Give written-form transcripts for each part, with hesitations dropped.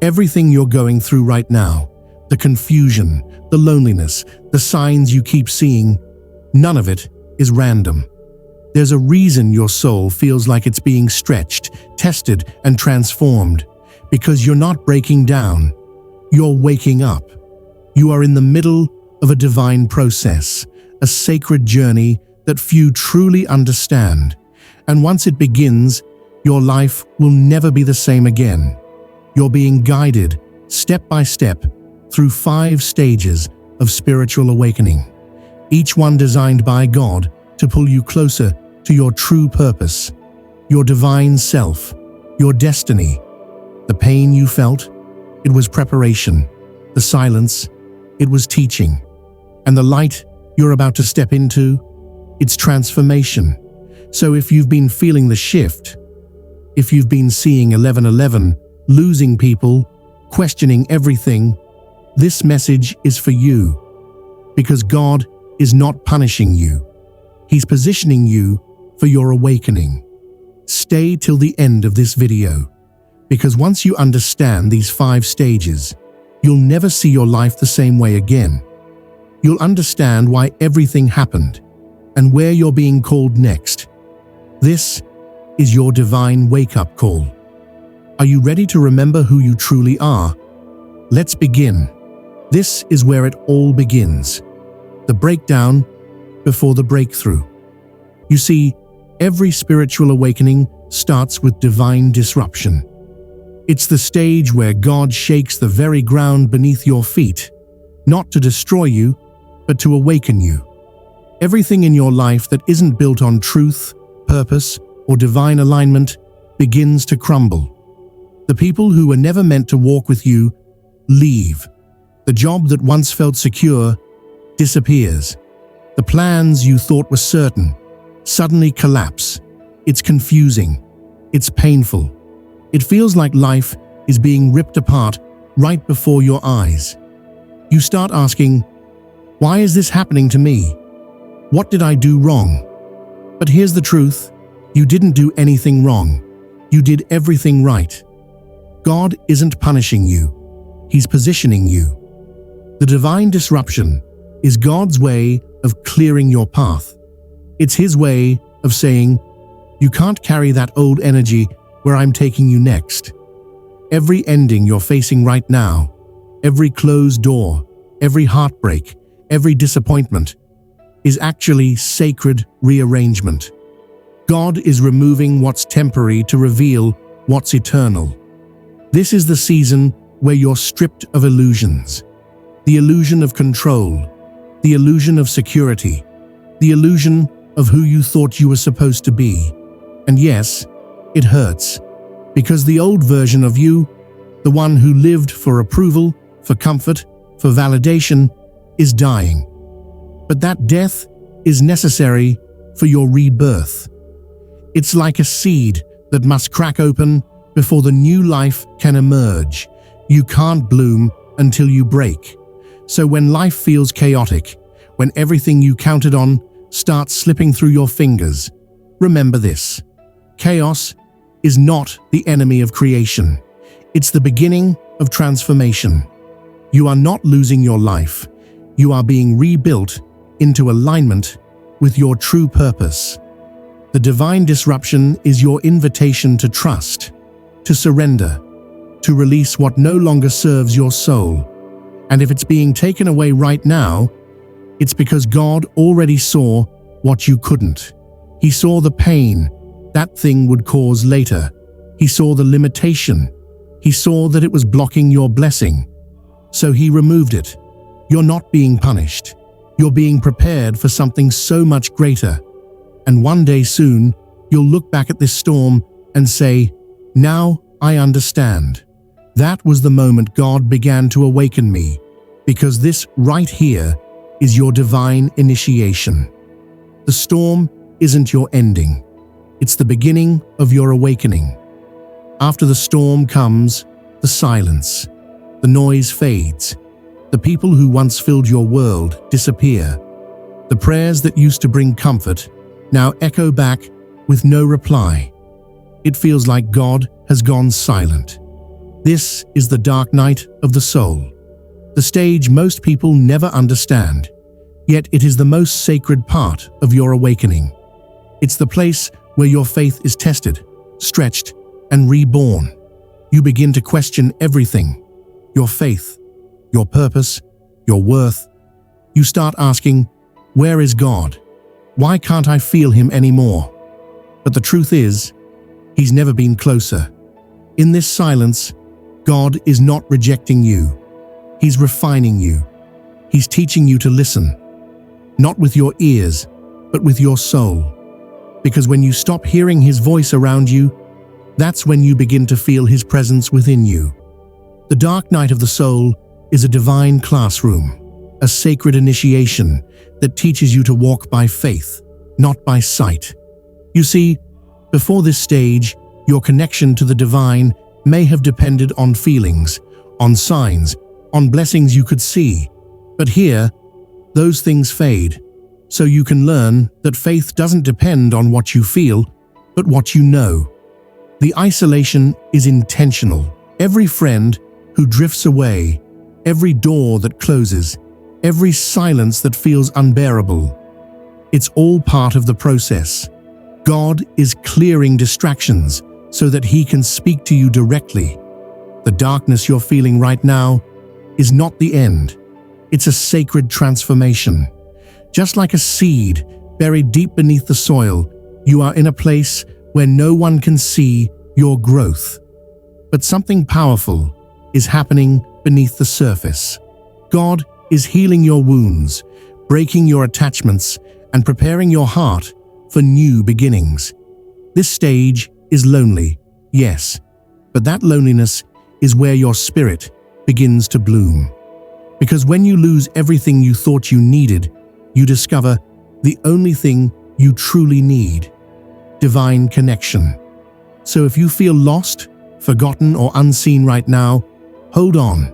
Everything you're going through right now, the confusion, the loneliness, the signs you keep seeing, none of it is random. There's a reason your soul feels like it's being stretched, tested, and transformed, because you're not breaking down, you're waking up. You are in the middle of a divine process, a sacred journey that few truly understand. And once it begins, your life will never be the same again. You're being guided, step by step, through 5 stages of spiritual awakening, each one designed by God to pull you closer to your true purpose, your divine self, your destiny. The pain you felt, it was preparation. The silence, it was teaching. And the light you're about to step into, it's transformation. So if you've been feeling the shift, if you've been seeing 11:11, losing people, questioning everything, this message is for you. Because God is not punishing you. He's positioning you for your awakening. Stay till the end of this video, because once you understand these 5 stages, you'll never see your life the same way again. You'll understand why everything happened and where you're being called next. This is your divine wake-up call. Are you ready to remember who you truly are? Let's begin. This is where it all begins. The breakdown before the breakthrough. You see, every spiritual awakening starts with divine disruption. It's the stage where God shakes the very ground beneath your feet, not to destroy you, but to awaken you. Everything in your life that isn't built on truth, purpose, or divine alignment begins to crumble. The people who were never meant to walk with you leave. The job that once felt secure disappears. The plans you thought were certain suddenly collapse. It's confusing. It's painful. It feels like life is being ripped apart right before your eyes. You start asking, why is this happening to me? What did I do wrong? But here's the truth. You didn't do anything wrong. You did everything right. God isn't punishing you. He's positioning you. The divine disruption is God's way of clearing your path. It's His way of saying, you can't carry that old energy where I'm taking you next. Every ending you're facing right now, every closed door, every heartbreak, every disappointment, is actually sacred rearrangement. God is removing what's temporary to reveal what's eternal. This is the season where you're stripped of illusions. The illusion of control, the illusion of security, the illusion of who you thought you were supposed to be. And yes, it hurts, because the old version of you, the one who lived for approval, for comfort, for validation, is dying. But that death is necessary for your rebirth. It's like a seed that must crack open before the new life can emerge. You can't bloom until you break. So when life feels chaotic, when everything you counted on starts slipping through your fingers, remember this. Chaos is not the enemy of creation. It's the beginning of transformation. You are not losing your life. You are being rebuilt into alignment with your true purpose. The divine disruption is your invitation to trust, to surrender, to release what no longer serves your soul. And if it's being taken away right now, it's because God already saw what you couldn't. He saw the pain that thing would cause later. He saw the limitation. He saw that it was blocking your blessing. So He removed it. You're not being punished. You're being prepared for something so much greater. And one day soon, you'll look back at this storm and say, now I understand. That was the moment God began to awaken me, because this right here is your divine initiation. The storm isn't your ending. It's the beginning of your awakening. After the storm comes the silence. The noise fades. The people who once filled your world disappear. The prayers that used to bring comfort now echo back with no reply. It feels like God has gone silent. This is the dark night of the soul, the stage most people never understand, yet it is the most sacred part of your awakening. It's the place where your faith is tested, stretched, and reborn. You begin to question everything: your faith, your purpose, your worth. You start asking, where is God? Why can't I feel Him anymore? But the truth is, He's never been closer. In this silence, God is not rejecting you. He's refining you. He's teaching you to listen, not with your ears, but with your soul. Because when you stop hearing His voice around you, that's when you begin to feel His presence within you. The dark night of the soul is a divine classroom, a sacred initiation that teaches you to walk by faith, not by sight. You see, before this stage, your connection to the divine may have depended on feelings, on signs, on blessings you could see. But here, those things fade, so you can learn that faith doesn't depend on what you feel, but what you know. The isolation is intentional. Every friend who drifts away, every door that closes, every silence that feels unbearable, it's all part of the process. God is clearing distractions so that He can speak to you directly. The darkness you're feeling right now is not the end. It's a sacred transformation. Just like a seed buried deep beneath the soil, you are in a place where no one can see your growth. But something powerful is happening beneath the surface. God is healing your wounds, breaking your attachments, and preparing your heart for new beginnings. This stage is lonely, yes, but that loneliness is where your spirit begins to bloom. Because when you lose everything you thought you needed, you discover the only thing you truly need: divine connection. So if you feel lost, forgotten, or unseen right now, hold on.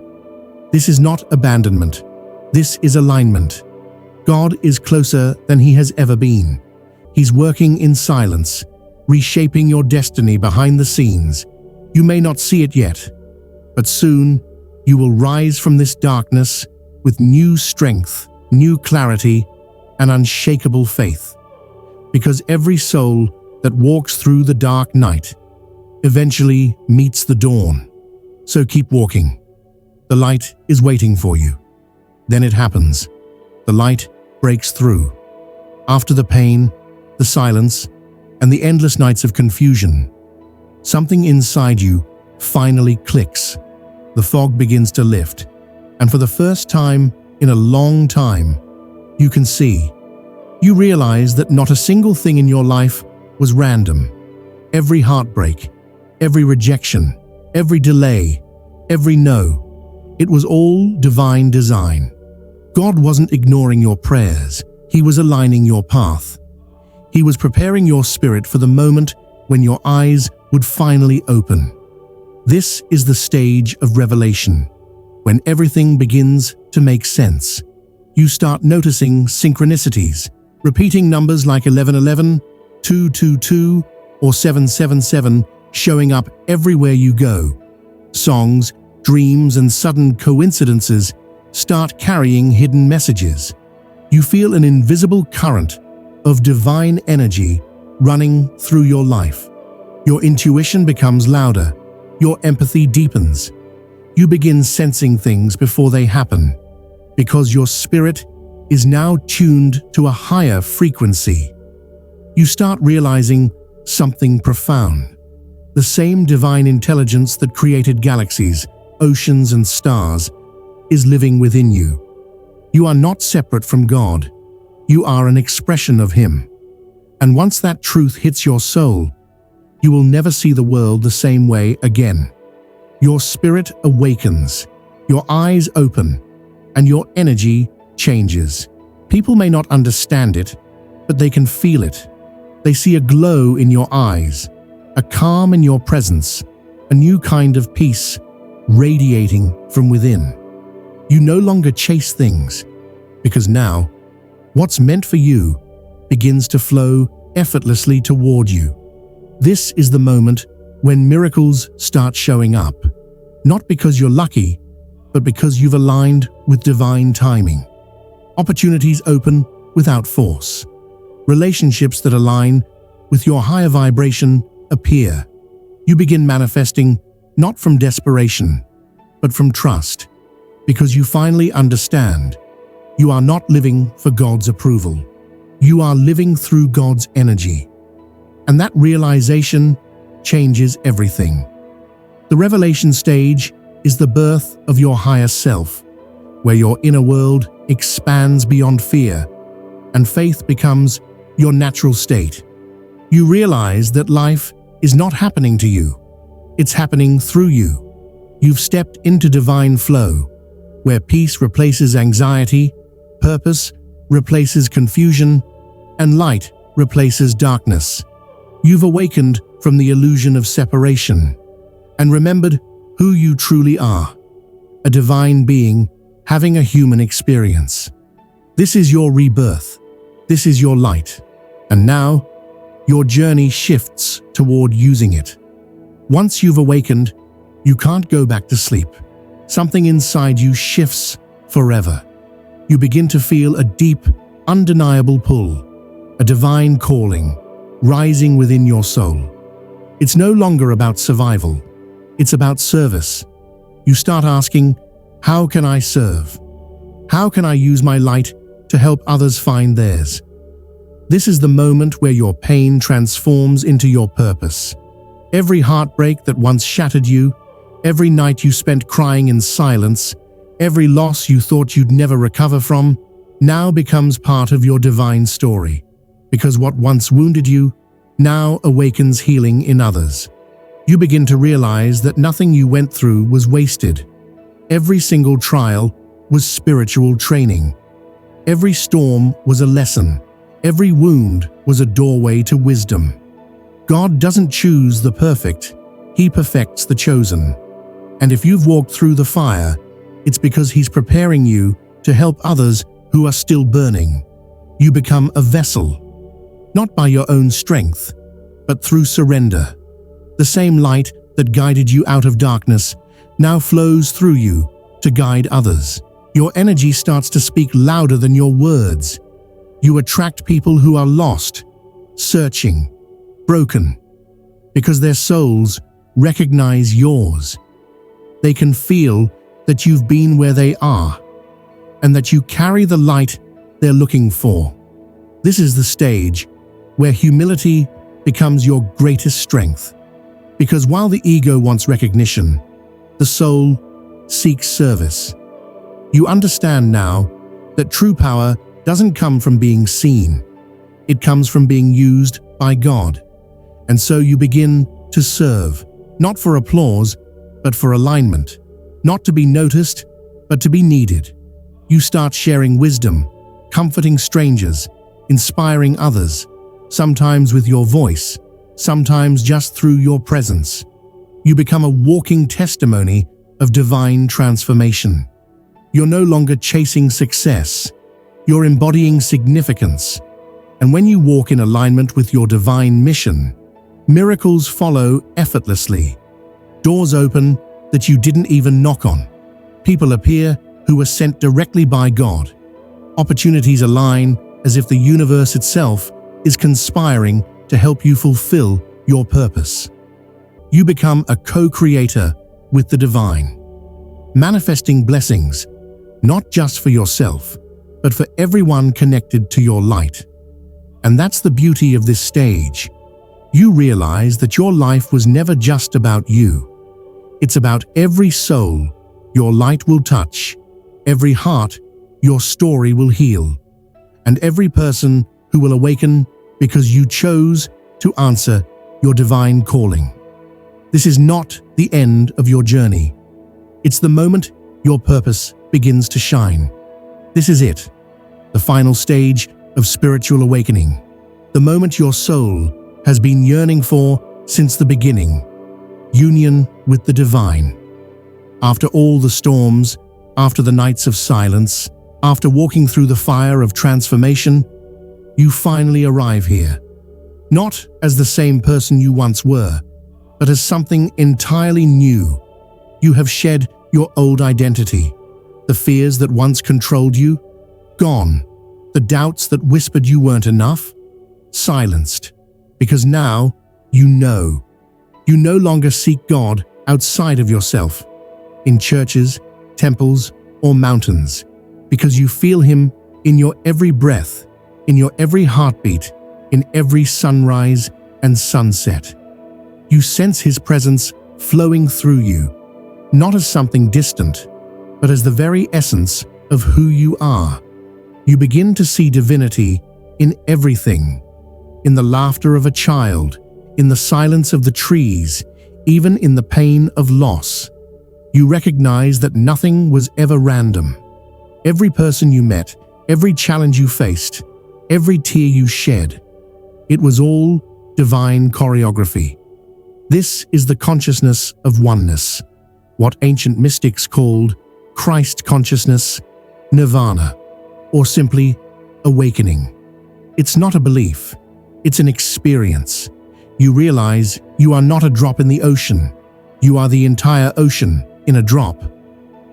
This is not abandonment. This is alignment. God is closer than He has ever been. He's working in silence, reshaping your destiny behind the scenes. You may not see it yet, but soon you will rise from this darkness with new strength, new clarity, and unshakable faith. Because every soul that walks through the dark night eventually meets the dawn. So keep walking. The light is waiting for you. Then it happens. The light breaks through. After the pain, the silence, and the endless nights of confusion, something inside you finally clicks. The fog begins to lift, and for the first time in a long time, you can see. You realize that not a single thing in your life was random. Every heartbreak, every rejection, every delay, every no, it was all divine design. God wasn't ignoring your prayers. He was aligning your path. He was preparing your spirit for the moment when your eyes would finally open. This is the stage of revelation, when everything begins to make sense. You start noticing synchronicities, repeating numbers like 1111, 222, or 777 showing up everywhere you go. Songs, dreams, and sudden coincidences start carrying hidden messages. You feel an invisible current of divine energy running through your life. Your intuition becomes louder. Your empathy deepens. You begin sensing things before they happen, because your spirit is now tuned to a higher frequency. You start realizing something profound. The same divine intelligence that created galaxies, oceans, and stars is living within you. You are not separate from God. You are an expression of Him. And once that truth hits your soul, you will never see the world the same way again. Your spirit awakens, your eyes open, and your energy changes. People may not understand it, but they can feel it. They see a glow in your eyes, a calm in your presence, a new kind of peace radiating from within. You no longer chase things, because now, what's meant for you begins to flow effortlessly toward you. This is the moment when miracles start showing up. not because you're lucky, but because you've aligned with divine timing. Opportunities open without force. Relationships that align with your higher vibration appear. You begin manifesting not from desperation, but from trust, because you finally understand you are not living for God's approval. You are living through God's energy. And that realization changes everything. The revelation stage is the birth of your higher self, where your inner world expands beyond fear, and faith becomes your natural state. You realize that life is not happening to you, it's happening through you. You've stepped into divine flow, where peace replaces anxiety, purpose replaces confusion, and light replaces darkness. You've awakened from the illusion of separation and remembered who you truly are, a divine being having a human experience. This is your rebirth. This is your light. And now, your journey shifts toward using it. Once you've awakened, you can't go back to sleep. Something inside you shifts forever. You begin to feel a deep, undeniable pull, a divine calling, rising within your soul. It's no longer about survival. It's about service. You start asking, how can I serve? How can I use my light to help others find theirs? This is the moment where your pain transforms into your purpose. Every heartbreak that once shattered you, every night you spent crying in silence, every loss you thought you'd never recover from, now becomes part of your divine story. Because what once wounded you now awakens healing in others. You begin to realize that nothing you went through was wasted. Every single trial was spiritual training. Every storm was a lesson. Every wound was a doorway to wisdom. God doesn't choose the perfect, He perfects the chosen. And if you've walked through the fire, it's because He's preparing you to help others who are still burning. You become a vessel, not by your own strength, but through surrender. The same light that guided you out of darkness now flows through you to guide others. Your energy starts to speak louder than your words. You attract people who are lost, searching, broken, because their souls recognize yours. They can feel that you've been where they are, and that you carry the light they're looking for. This is the stage where humility becomes your greatest strength. Because while the ego wants recognition, the soul seeks service. You understand now that true power doesn't come from being seen. It comes from being used by God. And so you begin to serve, not for applause, but for alignment. Not to be noticed, but to be needed. You start sharing wisdom, comforting strangers, inspiring others, sometimes with your voice, sometimes just through your presence. You become a walking testimony of divine transformation. You're no longer chasing success. You're embodying significance. And when you walk in alignment with your divine mission, miracles follow effortlessly. Doors open that you didn't even knock on. People appear who were sent directly by God. Opportunities align as if the universe itself is conspiring to help you fulfill your purpose. You become a co-creator with the divine, manifesting blessings, not just for yourself, but for everyone connected to your light. And that's the beauty of this stage. You realize that your life was never just about you. It's about every soul your light will touch, every heart your story will heal, and every person who will awaken because you chose to answer your divine calling. This is not the end of your journey. It's the moment your purpose begins to shine. This is it, the final stage of spiritual awakening, the moment your soul has been yearning for since the beginning, union with the divine. After all the storms, after the nights of silence, after walking through the fire of transformation, you finally arrive here. Not as the same person you once were, but as something entirely new. You have shed your old identity. The fears that once controlled you, gone. The doubts that whispered you weren't enough, silenced. Because now, you know. You no longer seek God outside of yourself, in churches, temples, or mountains, because you feel Him in your every breath, in your every heartbeat, in every sunrise and sunset. You sense His presence flowing through you, not as something distant, but as the very essence of who you are. You begin to see divinity in everything, in the laughter of a child, in the silence of the trees, even in the pain of loss. You recognize that nothing was ever random. Every person you met, every challenge you faced, every tear you shed, it was all divine choreography. This is the consciousness of oneness, what ancient mystics called Christ consciousness, nirvana, or simply awakening. It's not a belief, it's an experience. You realize you are not a drop in the ocean, you are the entire ocean in a drop.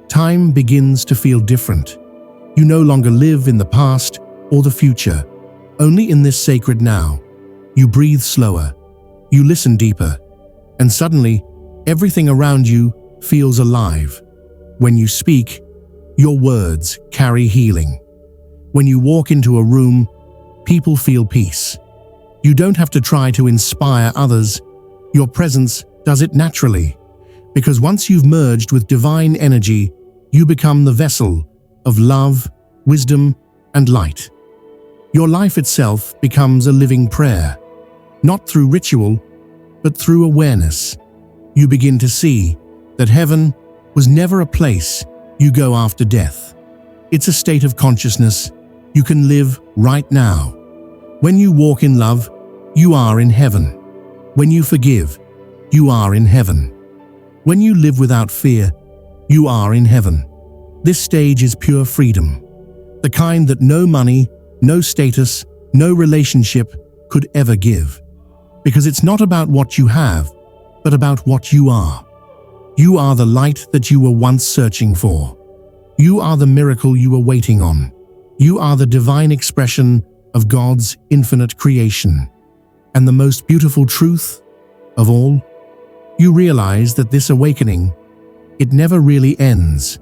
Time begins to feel different. You no longer live in the past or the future, only in this sacred now. You breathe slower, you listen deeper, and suddenly everything around you feels alive. When you speak, your words carry healing. When you walk into a room, people feel peace. You don't have to try to inspire others. Your presence does it naturally. Because once you've merged with divine energy, you become the vessel of love, wisdom, and light. Your life itself becomes a living prayer, not through ritual, but through awareness. You begin to see that heaven was never a place you go after death. It's a state of consciousness you can live right now. When you walk in love, you are in heaven. When you forgive, you are in heaven. When you live without fear, you are in heaven. This stage is pure freedom, the kind that no money, no status, no relationship could ever give. Because it's not about what you have, but about what you are. You are the light that you were once searching for. You are the miracle you were waiting on. You are the divine expression of God's infinite creation. And the most beautiful truth of all, you realize that this awakening, it never really ends.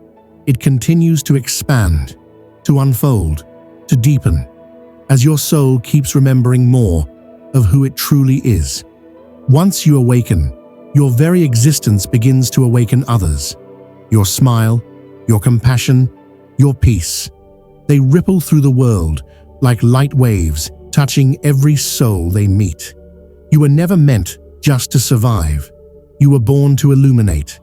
It continues to expand, to unfold, to deepen, as your soul keeps remembering more of who it truly is. Once you awaken, your very existence begins to awaken others. Your smile, your compassion, your peace, they ripple through the world like light waves, touching every soul they meet. You were never meant just to survive. You were born to illuminate,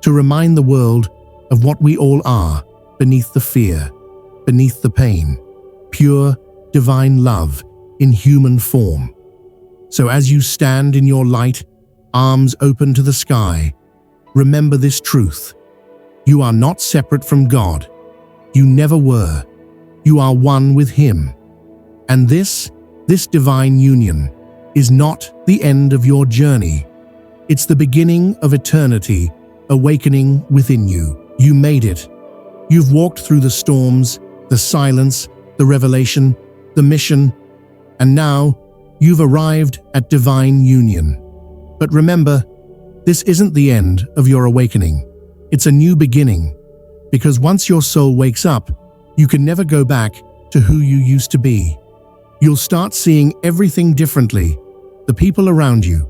to remind the world of what we all are, beneath the fear, beneath the pain, pure, divine love in human form. So as you stand in your light, arms open to the sky, remember this truth. You are not separate from God. You never were. You are one with Him. And this divine union is not the end of your journey. It's the beginning of eternity awakening within you. You made it. You've walked through the storms, the silence, the revelation, the mission, and now you've arrived at divine union. But remember, this isn't the end of your awakening. It's a new beginning, because once your soul wakes up, you can never go back to who you used to be. You'll start seeing everything differently, the people around you,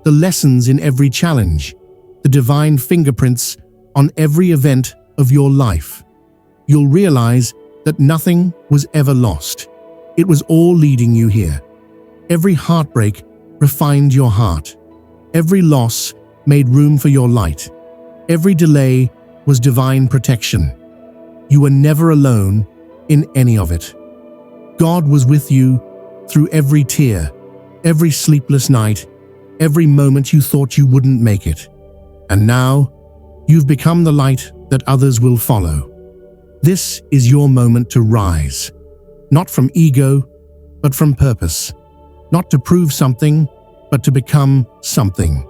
the lessons in every challenge, the divine fingerprints on every event of your life. You'll realize that nothing was ever lost. It was all leading you here. Every heartbreak refined your heart. Every loss made room for your light. Every delay was divine protection. You were never alone in any of it. God was with you through every tear, every sleepless night, every moment you thought you wouldn't make it. And now, you've become the light that others will follow. This is your moment to rise, not from ego, but from purpose. Not to prove something, but to become something.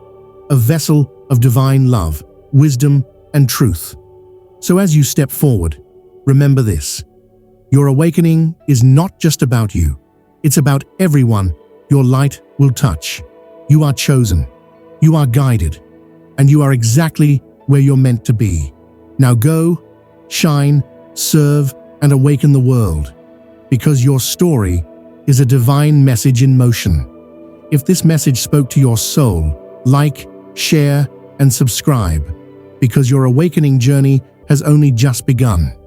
A vessel of divine love, wisdom, and truth. So as you step forward, remember this. Your awakening is not just about you. It's about everyone your light will touch. You are chosen. You are guided. And you are exactly where you're meant to be. Now go, shine, serve, and awaken the world. Because your story is a divine message in motion. If this message spoke to your soul, like, share, and subscribe. Because your awakening journey has only just begun.